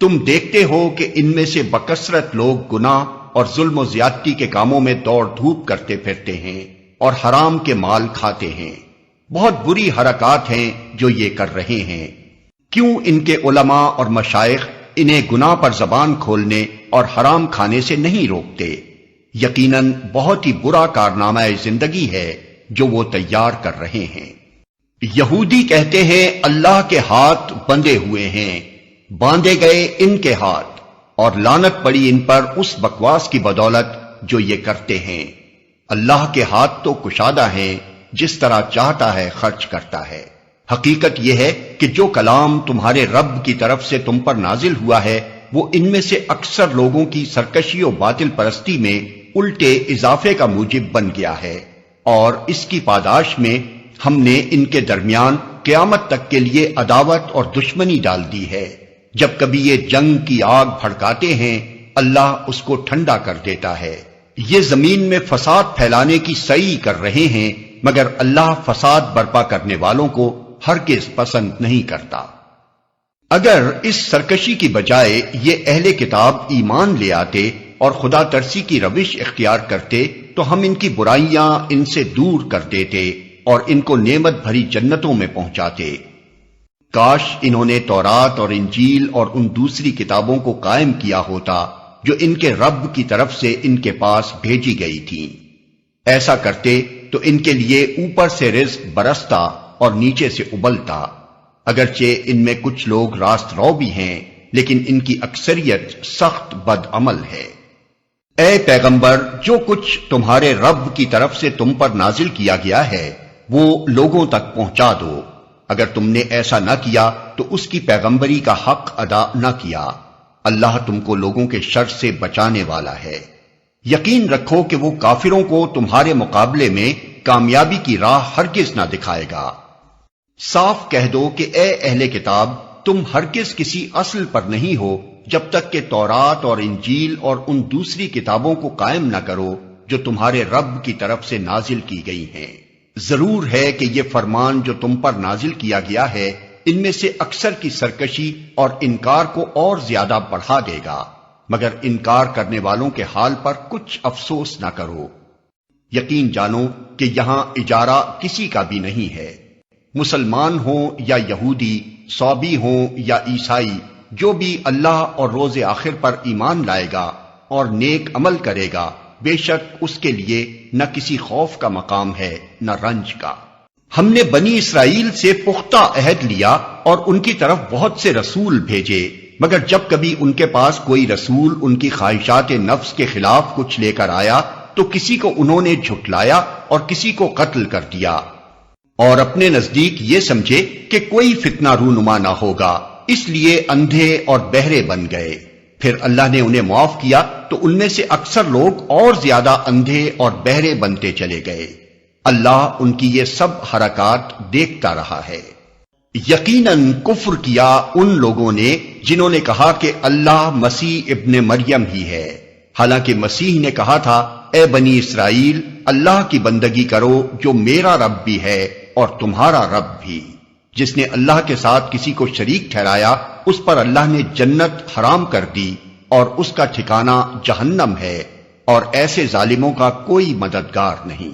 Speaker 2: تم دیکھتے ہو کہ ان میں سے بکثرت لوگ گناہ اور ظلم و زیادتی کے کاموں میں دوڑ دھوپ کرتے پھرتے ہیں اور حرام کے مال کھاتے ہیں۔ بہت بری حرکات ہیں جو یہ کر رہے ہیں۔ کیوں ان کے علماء اور مشائخ انہیں گناہ پر زبان کھولنے اور حرام کھانے سے نہیں روکتے؟ یقیناً بہت ہی برا کارنامہ زندگی ہے جو وہ تیار کر رہے ہیں۔ یہودی کہتے ہیں اللہ کے ہاتھ بندھے ہوئے ہیں، باندھے گئے ان کے ہاتھ، اور لعنت پڑی ان پر اس بکواس کی بدولت جو یہ کرتے ہیں۔ اللہ کے ہاتھ تو کشادہ ہیں، جس طرح چاہتا ہے خرچ کرتا ہے۔ حقیقت یہ ہے کہ جو کلام تمہارے رب کی طرف سے تم پر نازل ہوا ہے وہ ان میں سے اکثر لوگوں کی سرکشی و باطل پرستی میں الٹے اضافے کا موجب بن گیا ہے، اور اس کی پاداش میں ہم نے ان کے درمیان قیامت تک کے لیے عداوت اور دشمنی ڈال دی ہے۔ جب کبھی یہ جنگ کی آگ بھڑکاتے ہیں اللہ اس کو ٹھنڈا کر دیتا ہے۔ یہ زمین میں فساد پھیلانے کی سعی کر رہے ہیں، مگر اللہ فساد برپا کرنے والوں کو ہرگز پسند نہیں کرتا۔ اگر اس سرکشی کی بجائے یہ اہل کتاب ایمان لے آتے اور خدا ترسی کی روش اختیار کرتے تو ہم ان کی برائیاں ان سے دور کر دیتے اور ان کو نعمت بھری جنتوں میں پہنچاتے۔ کاش انہوں نے تورات اور انجیل اور ان دوسری کتابوں کو قائم کیا ہوتا جو ان کے رب کی طرف سے ان کے پاس بھیجی گئی تھیں۔ ایسا کرتے تو ان کے لیے اوپر سے رزق برستا اور نیچے سے ابلتا۔ اگرچہ ان میں کچھ لوگ راست رو بھی ہیں، لیکن ان کی اکثریت سخت بد عمل ہے۔ اے پیغمبر، جو کچھ تمہارے رب کی طرف سے تم پر نازل کیا گیا ہے وہ لوگوں تک پہنچا دو۔ اگر تم نے ایسا نہ کیا تو اس کی پیغمبری کا حق ادا نہ کیا۔ اللہ تم کو لوگوں کے شر سے بچانے والا ہے۔ یقین رکھو کہ وہ کافروں کو تمہارے مقابلے میں کامیابی کی راہ ہرگز نہ دکھائے گا۔ صاف کہہ دو کہ اے اہل کتاب، تم ہرگز کسی اصل پر نہیں ہو جب تک کہ تورات اور انجیل اور ان دوسری کتابوں کو قائم نہ کرو جو تمہارے رب کی طرف سے نازل کی گئی ہیں۔ ضرور ہے کہ یہ فرمان جو تم پر نازل کیا گیا ہے ان میں سے اکثر کی سرکشی اور انکار کو اور زیادہ بڑھا دے گا، مگر انکار کرنے والوں کے حال پر کچھ افسوس نہ کرو۔ یقین جانو کہ یہاں اجارہ کسی کا بھی نہیں ہے۔ مسلمان ہوں یا یہودی، صابی ہوں یا عیسائی، جو بھی اللہ اور روز آخر پر ایمان لائے گا اور نیک عمل کرے گا، بے شک اس کے لیے نہ کسی خوف کا مقام ہے نہ رنج کا۔ ہم نے بنی اسرائیل سے پختہ عہد لیا اور ان کی طرف بہت سے رسول بھیجے، مگر جب کبھی ان کے پاس کوئی رسول ان کی خواہشات نفس کے خلاف کچھ لے کر آیا تو کسی کو انہوں نے جھٹلایا اور کسی کو قتل کر دیا، اور اپنے نزدیک یہ سمجھے کہ کوئی فتنہ رونما نہ ہوگا، اس لیے اندھے اور بہرے بن گئے۔ پھر اللہ نے انہیں معاف کیا تو ان میں سے اکثر لوگ اور زیادہ اندھے اور بہرے بنتے چلے گئے۔ اللہ ان کی یہ سب حرکات دیکھتا رہا ہے۔ یقیناً کفر کیا ان لوگوں نے جنہوں نے کہا کہ اللہ مسیح ابن مریم ہی ہے، حالانکہ مسیح نے کہا تھا اے بنی اسرائیل، اللہ کی بندگی کرو جو میرا رب بھی ہے اور تمہارا رب بھی۔ جس نے اللہ کے ساتھ کسی کو شریک ٹھہرایا اس پر اللہ نے جنت حرام کر دی اور اس کا ٹھکانہ جہنم ہے، اور ایسے ظالموں کا کوئی مددگار نہیں۔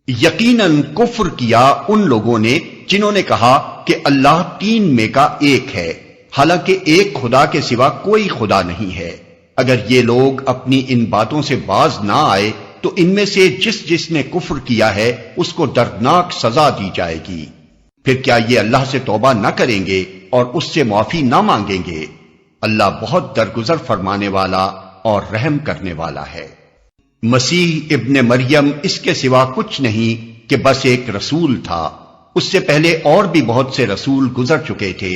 Speaker 2: یقیناً کفر کیا ان لوگوں نے جنہوں نے کہا کہ اللہ تین میں کا ایک ہے، حالانکہ ایک خدا کے سوا کوئی خدا نہیں ہے۔ اگر یہ لوگ اپنی ان باتوں سے باز نہ آئے تو ان میں سے جس نے کفر کیا ہے اس کو دردناک سزا دی جائے گی۔ پھر کیا یہ اللہ سے توبہ نہ کریں گے اور اس سے معافی نہ مانگیں گے؟ اللہ بہت درگزر فرمانے والا اور رحم کرنے والا ہے۔ مسیح ابن مریم اس کے سوا کچھ نہیں کہ بس ایک رسول تھا۔ اس سے پہلے اور بھی بہت سے رسول گزر چکے تھے۔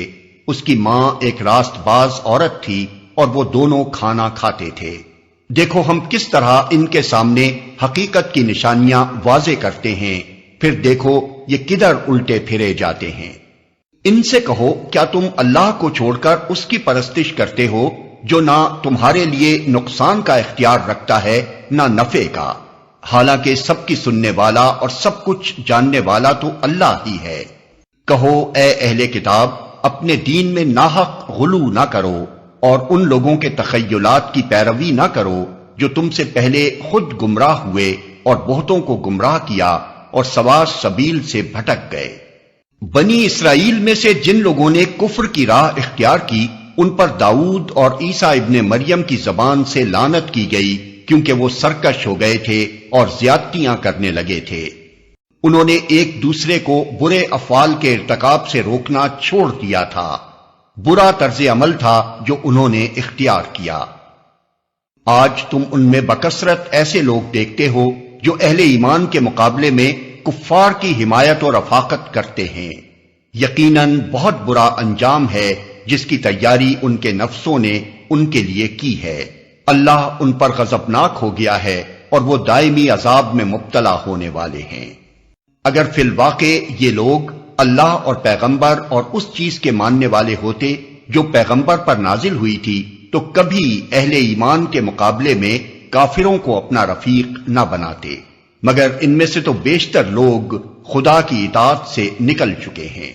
Speaker 2: اس کی ماں ایک راست باز عورت تھی اور وہ دونوں کھانا کھاتے تھے۔ دیکھو ہم کس طرح ان کے سامنے حقیقت کی نشانیاں واضح کرتے ہیں، پھر دیکھو یہ کدھر الٹے پھرے جاتے ہیں۔ ان سے کہو کیا تم اللہ کو چھوڑ کر اس کی پرستش کرتے ہو جو نہ تمہارے لیے نقصان کا اختیار رکھتا ہے نہ نفع کا، حالانکہ سب کی سننے والا اور سب کچھ جاننے والا تو اللہ ہی ہے۔ کہو اے اہل کتاب، اپنے دین میں ناحق غلو نہ کرو اور ان لوگوں کے تخیلات کی پیروی نہ کرو جو تم سے پہلے خود گمراہ ہوئے اور بہتوں کو گمراہ کیا اور سوا سبیل سے بھٹک گئے۔ بنی اسرائیل میں سے جن لوگوں نے کفر کی راہ اختیار کی ان پر داؤد اور عیسیٰ ابن مریم کی زبان سے لعنت کی گئی، کیونکہ وہ سرکش ہو گئے تھے اور زیادتیاں کرنے لگے تھے۔ انہوں نے ایک دوسرے کو برے افعال کے ارتکاب سے روکنا چھوڑ دیا تھا۔ برا طرز عمل تھا جو انہوں نے اختیار کیا۔ آج تم ان میں بکثرت ایسے لوگ دیکھتے ہو جو اہل ایمان کے مقابلے میں کفار کی حمایت و رفاقت کرتے ہیں۔ یقیناً بہت برا انجام ہے جس کی تیاری ان کے نفسوں نے ان کے لیے کی ہے۔ اللہ ان پر غضبناک ہو گیا ہے اور وہ دائمی عذاب میں مبتلا ہونے والے ہیں۔ اگر فی الواقع یہ لوگ اللہ اور پیغمبر اور اس چیز کے ماننے والے ہوتے جو پیغمبر پر نازل ہوئی تھی تو کبھی اہل ایمان کے مقابلے میں کافروں کو اپنا رفیق نہ بناتے، مگر ان میں سے تو بیشتر لوگ خدا کی اطاعت سے نکل چکے ہیں۔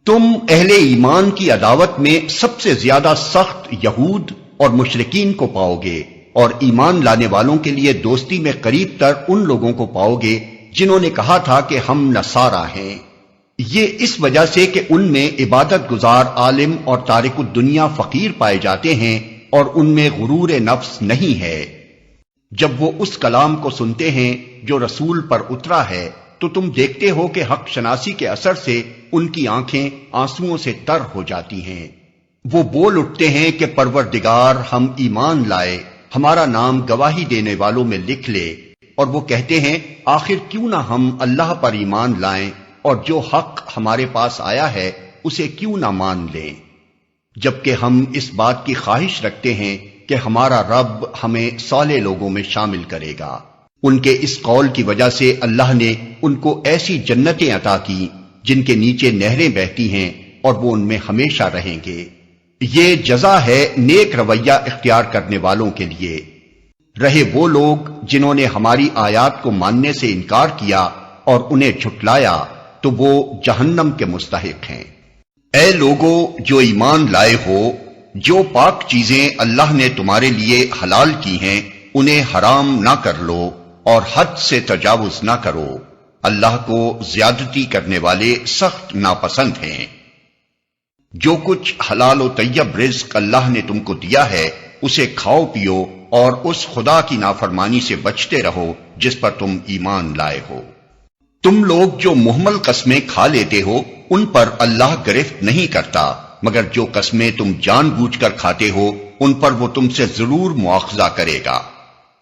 Speaker 2: تم اہل ایمان کی عداوت میں سب سے زیادہ سخت یہود اور مشرکین کو پاؤ گے، اور ایمان لانے والوں کے لیے دوستی میں قریب تر ان لوگوں کو پاؤ گے جنہوں نے کہا تھا کہ ہم نصارہ ہیں۔ یہ اس وجہ سے کہ ان میں عبادت گزار عالم اور تارک الدنیا فقیر پائے جاتے ہیں، اور ان میں غرور نفس نہیں ہے۔ جب وہ اس کلام کو سنتے ہیں جو رسول پر اترا ہے تو تم دیکھتے ہو کہ حق شناسی کے اثر سے ان کی آنکھیں آنسوؤں سے تر ہو جاتی ہیں۔ وہ بول اٹھتے ہیں کہ پروردگار، ہم ایمان لائے، ہمارا نام گواہی دینے والوں میں لکھ لے، اور وہ کہتے ہیں آخر کیوں نہ ہم اللہ پر ایمان لائیں اور جو حق ہمارے پاس آیا ہے اسے کیوں نہ مان لیں، جبکہ ہم اس بات کی خواہش رکھتے ہیں کہ ہمارا رب ہمیں صالح لوگوں میں شامل کرے گا۔ ان کے اس قول کی وجہ سے اللہ نے ان کو ایسی جنتیں عطا کی جن کے نیچے نہریں بہتی ہیں، اور وہ ان میں ہمیشہ رہیں گے۔ یہ جزا ہے نیک رویہ اختیار کرنے والوں کے لیے۔ رہے وہ لوگ جنہوں نے ہماری آیات کو ماننے سے انکار کیا اور انہیں جھٹلایا تو وہ جہنم کے مستحق ہیں۔ اے لوگو جو ایمان لائے ہو، جو پاک چیزیں اللہ نے تمہارے لیے حلال کی ہیں انہیں حرام نہ کر لو اور حد سے تجاوز نہ کرو، اللہ کو زیادتی کرنے والے سخت ناپسند ہیں۔ جو کچھ حلال و طیب رزق اللہ نے تم کو دیا ہے اسے کھاؤ پیو اور اس خدا کی نافرمانی سے بچتے رہو جس پر تم ایمان لائے ہو۔ تم لوگ جو مہمل قسمیں کھا لیتے ہو ان پر اللہ گرفت نہیں کرتا، مگر جو قسمیں تم جان بوجھ کر کھاتے ہو ان پر وہ تم سے ضرور مواخذہ کرے گا۔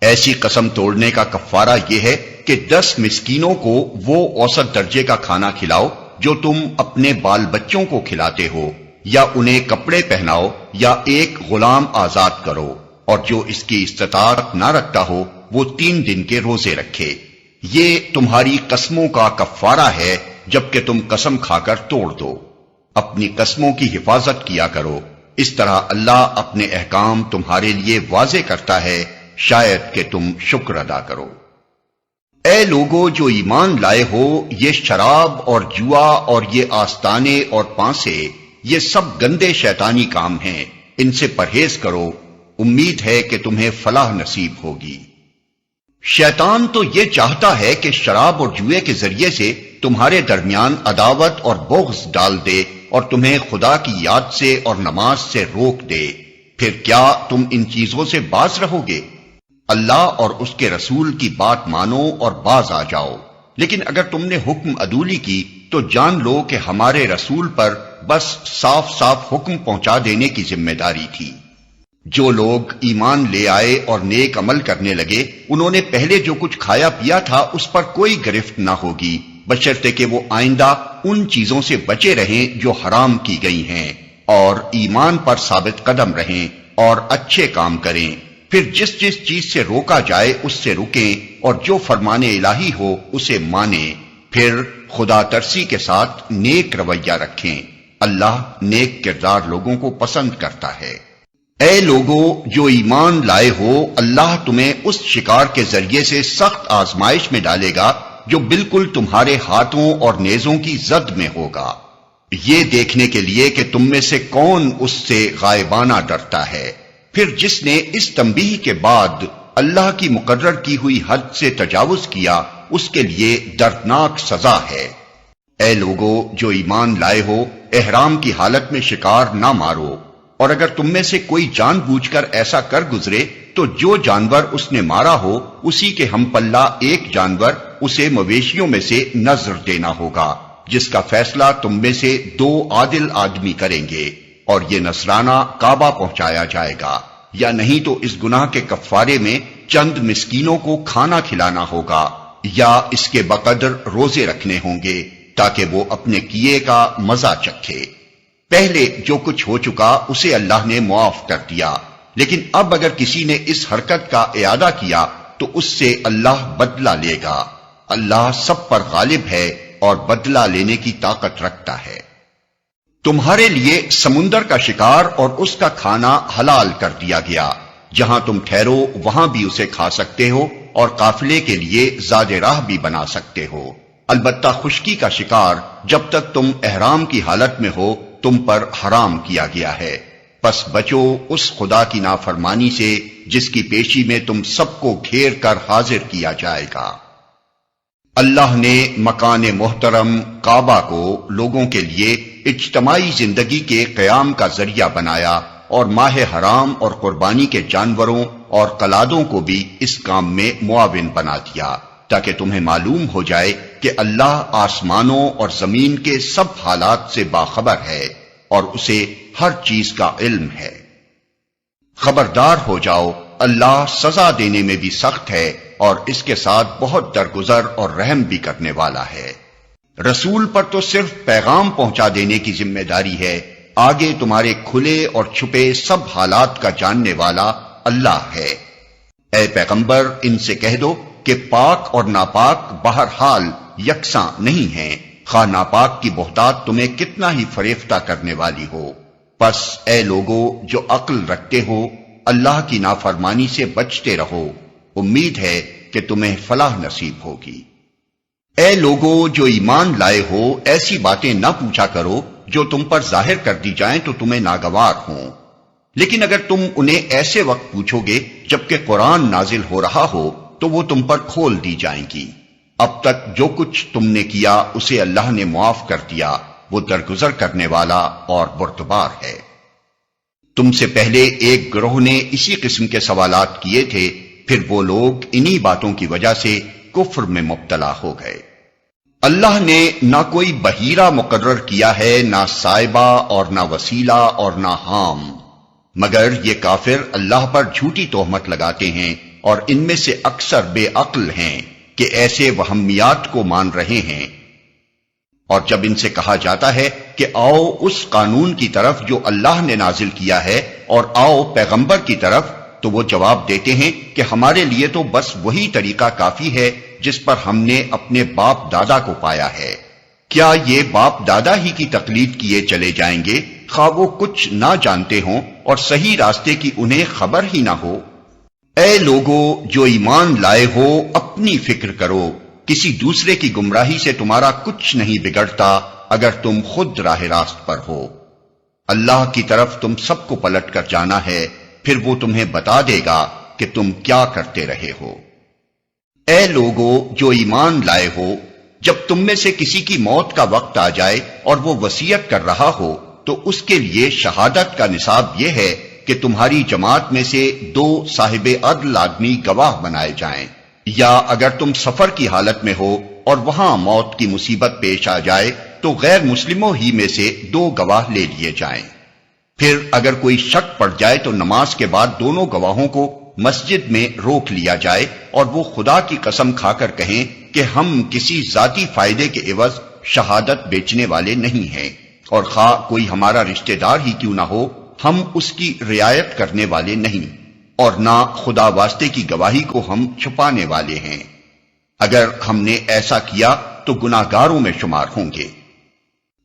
Speaker 2: ایسی قسم توڑنے کا کفارہ یہ ہے کہ 10 مسکینوں کو وہ اوسط درجے کا کھانا کھلاؤ جو تم اپنے بال بچوں کو کھلاتے ہو، یا انہیں کپڑے پہناؤ یا ایک غلام آزاد کرو، اور جو اس کی استطاعت نہ رکھتا ہو وہ 3 دن کے روزے رکھے۔ یہ تمہاری قسموں کا کفارہ ہے جبکہ تم قسم کھا کر توڑ دو۔ اپنی قسموں کی حفاظت کیا کرو، اس طرح اللہ اپنے احکام تمہارے لیے واضح کرتا ہے، شاید کہ تم شکر ادا کرو۔ اے لوگو جو ایمان لائے ہو، یہ شراب اور جوا اور یہ آستانے اور پانسے، یہ سب گندے شیطانی کام ہیں، ان سے پرہیز کرو، امید ہے کہ تمہیں فلاح نصیب ہوگی۔ شیطان تو یہ چاہتا ہے کہ شراب اور جوئے کے ذریعے سے تمہارے درمیان عداوت اور بغض ڈال دے اور تمہیں خدا کی یاد سے اور نماز سے روک دے۔ پھر کیا تم ان چیزوں سے باز رہو گے؟ اللہ اور اس کے رسول کی بات مانو اور باز آ جاؤ۔ لیکن اگر تم نے حکم عدولی کی تو جان لو کہ ہمارے رسول پر بس صاف صاف حکم پہنچا دینے کی ذمہ داری تھی۔ جو لوگ ایمان لے آئے اور نیک عمل کرنے لگے انہوں نے پہلے جو کچھ کھایا پیا تھا اس پر کوئی گرفت نہ ہوگی، بشرطے کہ وہ آئندہ ان چیزوں سے بچے رہیں جو حرام کی گئی ہیں، اور ایمان پر ثابت قدم رہیں اور اچھے کام کریں۔ پھر جس جس چیز سے روکا جائے اس سے رکیں، اور جو فرمان الہی ہو اسے مانیں۔ پھر خدا ترسی کے ساتھ نیک رویہ رکھیں، اللہ نیک کردار لوگوں کو پسند کرتا ہے۔ اے لوگو جو ایمان لائے ہو، اللہ تمہیں اس شکار کے ذریعے سے سخت آزمائش میں ڈالے گا جو بالکل تمہارے ہاتھوں اور نیزوں کی زد میں ہوگا، یہ دیکھنے کے لیے کہ تم میں سے کون اس سے غائبانہ ڈرتا ہے۔ پھر جس نے اس تنبیہ کے بعد اللہ کی مقرر کی ہوئی حد سے تجاوز کیا اس کے لیے دردناک سزا ہے۔ اے لوگو جو ایمان لائے ہو، احرام کی حالت میں شکار نہ مارو، اور اگر تم میں سے کوئی جان بوجھ کر ایسا کر گزرے تو جو جانور اس نے مارا ہو اسی کے ہم پلہ ایک جانور اسے مویشیوں میں سے نذر دینا ہوگا، جس کا فیصلہ تم میں سے 2 عادل آدمی کریں گے، اور یہ نذرانہ کعبہ پہنچایا جائے گا، یا نہیں تو اس گناہ کے کفارے میں چند مسکینوں کو کھانا کھلانا ہوگا، یا اس کے بقدر روزے رکھنے ہوں گے تاکہ وہ اپنے کیے کا مزہ چکھے۔ پہلے جو کچھ ہو چکا اسے اللہ نے معاف کر دیا، لیکن اب اگر کسی نے اس حرکت کا اعادہ کیا تو اس سے اللہ بدلہ لے گا۔ اللہ سب پر غالب ہے اور بدلہ لینے کی طاقت رکھتا ہے۔ تمہارے لیے سمندر کا شکار اور اس کا کھانا حلال کر دیا گیا، جہاں تم ٹھہرو وہاں بھی اسے کھا سکتے ہو اور قافلے کے لیے زاد راہ بھی بنا سکتے ہو۔ البتہ خشکی کا شکار جب تک تم احرام کی حالت میں ہو تم پر حرام کیا گیا ہے، پس بچو اس خدا کی نافرمانی سے جس کی پیشی میں تم سب کو گھیر کر حاضر کیا جائے گا۔ اللہ نے مکان محترم کعبہ کو لوگوں کے لیے اجتماعی زندگی کے قیام کا ذریعہ بنایا اور ماہ حرام اور قربانی کے جانوروں اور قلادوں کو بھی اس کام میں معاون بنا دیا، تاکہ تمہیں معلوم ہو جائے کہ اللہ آسمانوں اور زمین کے سب حالات سے باخبر ہے اور اسے ہر چیز کا علم ہے۔ خبردار ہو جاؤ، اللہ سزا دینے میں بھی سخت ہے اور اس کے ساتھ بہت درگزر اور رحم بھی کرنے والا ہے۔ رسول پر تو صرف پیغام پہنچا دینے کی ذمہ داری ہے، آگے تمہارے کھلے اور چھپے سب حالات کا جاننے والا اللہ ہے۔ اے پیغمبر، ان سے کہہ دو کہ پاک اور ناپاک بہرحال یکساں نہیں ہیں، خواہ ناپاک کی بہتات تمہیں کتنا ہی فریفتہ کرنے والی ہو۔ پس اے لوگو جو عقل رکھتے ہو، اللہ کی نافرمانی سے بچتے رہو، امید ہے کہ تمہیں فلاح نصیب ہوگی۔ اے لوگو جو ایمان لائے ہو، ایسی باتیں نہ پوچھا کرو جو تم پر ظاہر کر دی جائیں تو تمہیں ناگوار ہوں، لیکن اگر تم انہیں ایسے وقت پوچھو گے جبکہ قرآن نازل ہو رہا ہو تو وہ تم پر کھول دی جائیں گی۔ اب تک جو کچھ تم نے کیا اسے اللہ نے معاف کر دیا، وہ درگزر کرنے والا اور بردبار ہے۔ تم سے پہلے ایک گروہ نے اسی قسم کے سوالات کیے تھے، پھر وہ لوگ انہی باتوں کی وجہ سے کفر میں مبتلا ہو گئے۔ اللہ نے نہ کوئی بحیرہ مقرر کیا ہے، نہ سائبہ اور نہ وسیلہ اور نہ حام، مگر یہ کافر اللہ پر جھوٹی تہمت لگاتے ہیں اور ان میں سے اکثر بے عقل ہیں کہ ایسے وہمیات کو مان رہے ہیں۔ اور جب ان سے کہا جاتا ہے کہ آؤ اس قانون کی طرف جو اللہ نے نازل کیا ہے اور آؤ پیغمبر کی طرف، تو وہ جواب دیتے ہیں کہ ہمارے لیے تو بس وہی طریقہ کافی ہے جس پر ہم نے اپنے باپ دادا کو پایا ہے۔ کیا یہ باپ دادا ہی کی تقلید کیے چلے جائیں گے، خواہ وہ کچھ نہ جانتے ہوں اور صحیح راستے کی انہیں خبر ہی نہ ہو؟ اے لوگو جو ایمان لائے ہو، اپنی فکر کرو، کسی دوسرے کی گمراہی سے تمہارا کچھ نہیں بگڑتا اگر تم خود راہ راست پر ہو۔ اللہ کی طرف تم سب کو پلٹ کر جانا ہے، پھر وہ تمہیں بتا دے گا کہ تم کیا کرتے رہے ہو۔ اے لوگو جو ایمان لائے ہو، جب تم میں سے کسی کی موت کا وقت آ جائے اور وہ وصیت کر رہا ہو تو اس کے لیے شہادت کا نصاب یہ ہے کہ تمہاری جماعت میں سے 2 صاحب عدل آدمی گواہ بنائے جائیں، یا اگر تم سفر کی حالت میں ہو اور وہاں موت کی مصیبت پیش آ جائے تو غیر مسلموں ہی میں سے 2 گواہ لے لیے جائیں۔ پھر اگر کوئی شک پڑ جائے تو نماز کے بعد دونوں گواہوں کو مسجد میں روک لیا جائے اور وہ خدا کی قسم کھا کر کہیں کہ ہم کسی ذاتی فائدے کے عوض شہادت بیچنے والے نہیں ہیں، اور خواہ کوئی ہمارا رشتہ دار ہی کیوں نہ ہو، ہم اس کی رعایت کرنے والے نہیں، اور نہ خدا واسطے کی گواہی کو ہم چھپانے والے ہیں۔ اگر ہم نے ایسا کیا تو گناہگاروں میں شمار ہوں گے۔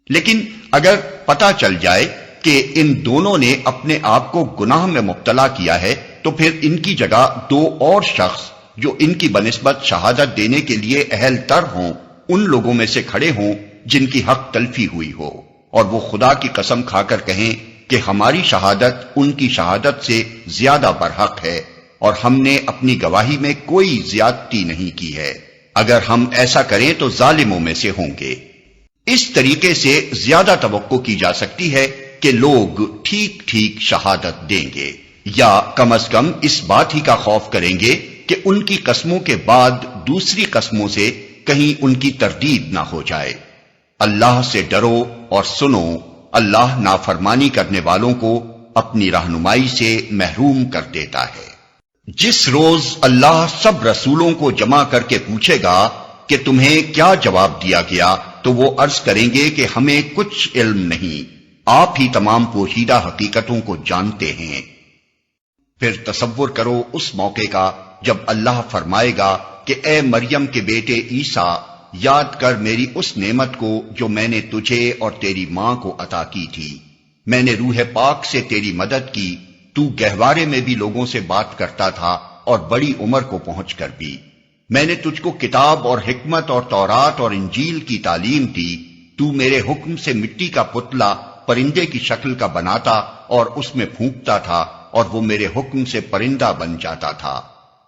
Speaker 2: لیکن اگر پتہ چل جائے کہ ان دونوں نے اپنے آپ کو گناہ میں مبتلا کیا ہے تو پھر ان کی جگہ 2 اور شخص جو ان کی بنسبت شہادت دینے کے لیے اہل تر ہوں، ان لوگوں میں سے کھڑے ہوں جن کی حق تلفی ہوئی ہو، اور وہ خدا کی قسم کھا کر کہیں کہ ہماری شہادت ان کی شہادت سے زیادہ برحق ہے اور ہم نے اپنی گواہی میں کوئی زیادتی نہیں کی ہے۔ اگر ہم ایسا کریں تو ظالموں میں سے ہوں گے۔ اس طریقے سے زیادہ توقع کی جا سکتی ہے کہ لوگ ٹھیک ٹھیک شہادت دیں گے، یا کم از کم اس بات ہی کا خوف کریں گے کہ ان کی قسموں کے بعد دوسری قسموں سے کہیں ان کی تردید نہ ہو جائے۔ اللہ سے ڈرو اور سنو، اللہ نافرمانی کرنے والوں کو اپنی رہنمائی سے محروم کر دیتا ہے۔ جس روز اللہ سب رسولوں کو جمع کر کے پوچھے گا کہ تمہیں کیا جواب دیا گیا، تو وہ عرض کریں گے کہ ہمیں کچھ علم نہیں، آپ ہی تمام پوشیدہ حقیقتوں کو جانتے ہیں۔ پھر تصور کرو اس موقع کا جب اللہ فرمائے گا کہ اے مریم کے بیٹے عیسیٰ، یاد کر میری اس نعمت کو جو میں نے تجھے اور تیری ماں کو عطا کی تھی۔ میں نے روح پاک سے تیری مدد کی، تو گہوارے میں بھی لوگوں سے بات کرتا تھا اور بڑی عمر کو پہنچ کر بھی۔ میں نے تجھ کو کتاب اور حکمت اور تورات اور انجیل کی تعلیم دی۔ تو میرے حکم سے مٹی کا پتلا پرندے کی شکل کا بناتا اور اس میں پھونکتا تھا اور وہ میرے حکم سے پرندہ بن جاتا تھا۔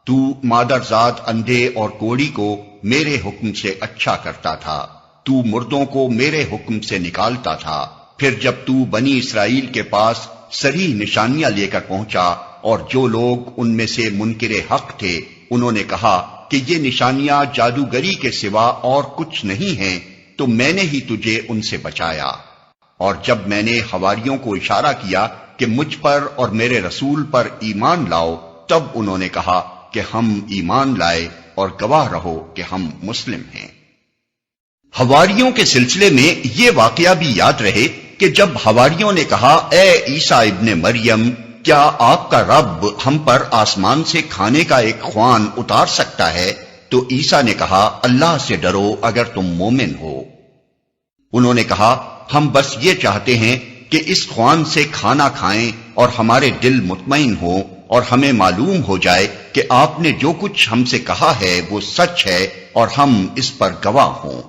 Speaker 2: تو مادرزاد اندھے اور کوڑی کو میرے حکم سے اچھا کرتا تھا۔ تو مردوں کو میرے حکم سے نکالتا تھا۔ پھر جب تو بنی اسرائیل کے پاس صریح نشانیاں لے کر پہنچا اور جو لوگ ان میں سے منکر حق تھے انہوں نے کہا کہ یہ نشانیاں جادوگری کے سوا اور کچھ نہیں ہیں، تو میں نے ہی تجھے ان سے بچایا۔ اور جب میں نے حواریوں کو اشارہ کیا کہ مجھ پر اور میرے رسول پر ایمان لاؤ، تب انہوں نے کہا کہ ہم ایمان لائے اور گواہ رہو کہ ہم مسلم ہیں۔ حواریوں کے سلسلے میں یہ واقعہ بھی یاد رہے کہ جب حواریوں نے کہا اے عیسیٰ ابن مریم، کیا آپ کا رب ہم پر آسمان سے کھانے کا ایک خوان اتار سکتا ہے؟ تو عیسیٰ نے کہا اللہ سے ڈرو اگر تم مومن ہو۔ انہوں نے کہا ہم بس یہ چاہتے ہیں کہ اس خوان سے کھانا کھائیں اور ہمارے دل مطمئن ہوں اور ہمیں معلوم ہو جائے کہ آپ نے جو کچھ ہم سے کہا ہے وہ سچ ہے اور ہم اس پر گواہ ہوں۔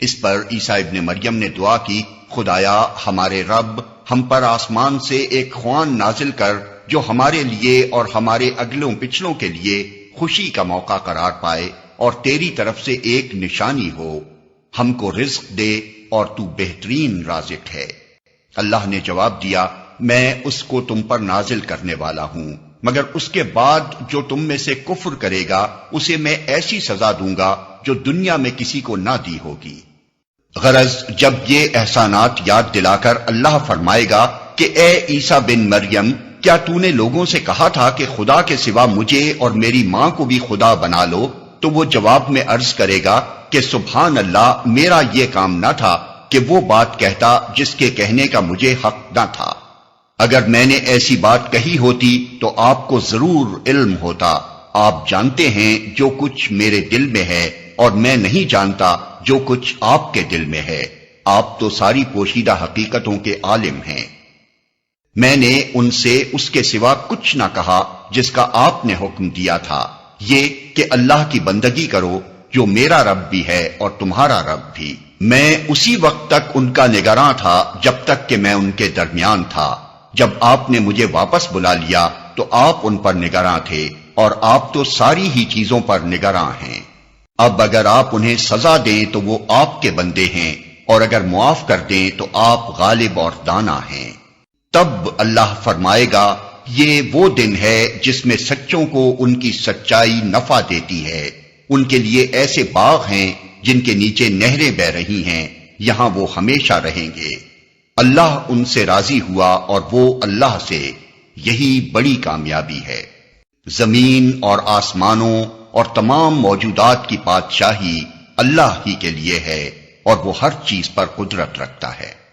Speaker 2: اس پر عیسیٰ ابن مریم نے دعا کی، خدایا ہمارے رب، ہم پر آسمان سے ایک خوان نازل کر جو ہمارے لیے اور ہمارے اگلوں پچھلوں کے لیے خوشی کا موقع قرار پائے اور تیری طرف سے ایک نشانی ہو، ہم کو رزق دے اور تو بہترین رازق ہے۔ اللہ نے جواب دیا میں اس کو تم پر نازل کرنے والا ہوں، مگر اس کے بعد جو تم میں سے کفر کرے گا اسے میں ایسی سزا دوں گا جو دنیا میں کسی کو نہ دی ہوگی۔ غرض جب یہ احسانات یاد دلا کر اللہ فرمائے گا کہ اے عیسیٰ بن مریم، کیا تو نے لوگوں سے کہا تھا کہ خدا کے سوا مجھے اور میری ماں کو بھی خدا بنا لو؟ تو وہ جواب میں عرض کرے گا کہ سبحان اللہ، میرا یہ کام نہ تھا کہ وہ بات کہتا جس کے کہنے کا مجھے حق نہ تھا۔ اگر میں نے ایسی بات کہی ہوتی تو آپ کو ضرور علم ہوتا۔ آپ جانتے ہیں جو کچھ میرے دل میں ہے اور میں نہیں جانتا جو کچھ آپ کے دل میں ہے۔ آپ تو ساری پوشیدہ حقیقتوں کے عالم ہیں۔ میں نے ان سے اس کے سوا کچھ نہ کہا جس کا آپ نے حکم دیا تھا، یہ کہ اللہ کی بندگی کرو جو میرا رب بھی ہے اور تمہارا رب بھی۔ میں اسی وقت تک ان کا نگراں تھا جب تک کہ میں ان کے درمیان تھا۔ جب آپ نے مجھے واپس بلا لیا تو آپ ان پر نگراں تھے اور آپ تو ساری ہی چیزوں پر نگراں ہیں۔ اب اگر آپ انہیں سزا دیں تو وہ آپ کے بندے ہیں، اور اگر معاف کر دیں تو آپ غالب اور دانا ہیں۔ تب اللہ فرمائے گا یہ وہ دن ہے جس میں سچوں کو ان کی سچائی نفع دیتی ہے۔ ان کے لیے ایسے باغ ہیں جن کے نیچے نہریں بہ رہی ہیں، یہاں وہ ہمیشہ رہیں گے۔ اللہ ان سے راضی ہوا اور وہ اللہ سے، یہی بڑی کامیابی ہے۔ زمین اور آسمانوں اور تمام موجودات کی بادشاہی اللہ ہی کے لیے ہے اور وہ ہر چیز پر قدرت رکھتا ہے۔